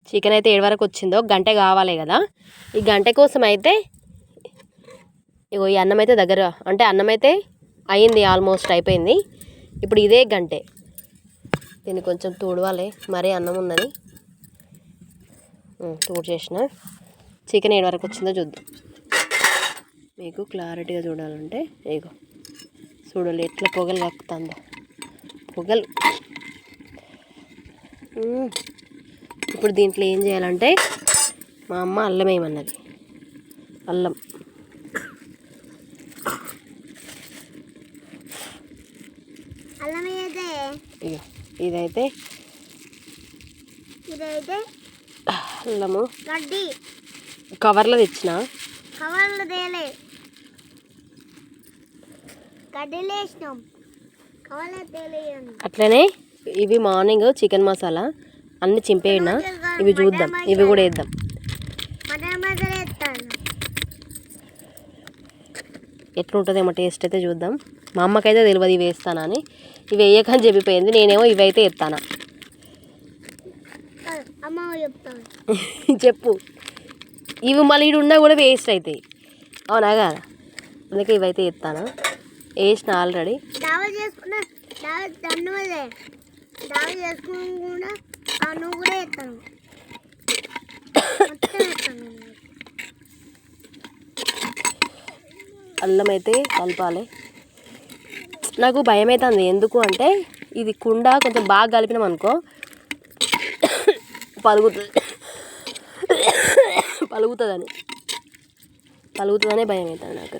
Chicken అయితే 7 వరకు వచ్చిందో గంట కావాలి కదా. ఈ గంట కోసం అయితే ఇగో ఈ అన్నం అయితే దగ్గర, అంటే అన్నం అయితే అయింది, ఆల్మోస్ట్ అయిపోయింది. ఇప్పుడు ఇదే గంటే, దీన్ని కొంచెం తూడవాలి, మరీ అన్నం ఉన్నది. తూడు చేసిన. చికెన్ 7 వరకు వచ్చిందో చూద్దాం. మీకు క్లారిటీగా చూడాలంటే ఇగో చూడాలి ఎట్లా పొగలు కక్కుతుందో, పొగలు. ఇప్పుడు దీంట్లో ఏం చేయాలంటే మా అమ్మ అల్లం వేయమన్నది. అల్లం ఇగో ఇదైతే అల్లము కవర్లో తెచ్చిన, అట్లనే ఇవి మార్నింగ్ చికెన్ మసాలా అన్ని చింపేయన, ఇవి చూద్దాం, ఇవి కూడా వేద్దాం. ఎట్లుంటుందేమో టేస్ట్ అయితే చూద్దాం. మా అమ్మకైతే తెలియదు ఇవి వేస్తానని, ఇవి వేయకని చెప్పిపోయింది. నేనేమో ఇవైతే ఎత్తానా. చెప్పు. ఇవి మళ్ళీ ఇటు ఉన్నా కూడా వేస్ట్ అవుతాయి, అవునా కదా, అందుకే ఇవైతే ఎత్తానా. వేసిన ఆల్రెడీ. అల్లం అయితే కలపాలి. నాకు భయం అవుతుంది, ఎందుకు అంటే ఇది కుండ కొంచెం బాగా కలిపినాం అనుకో పలుగుతుందనే భయం అవుతుంది నాకు.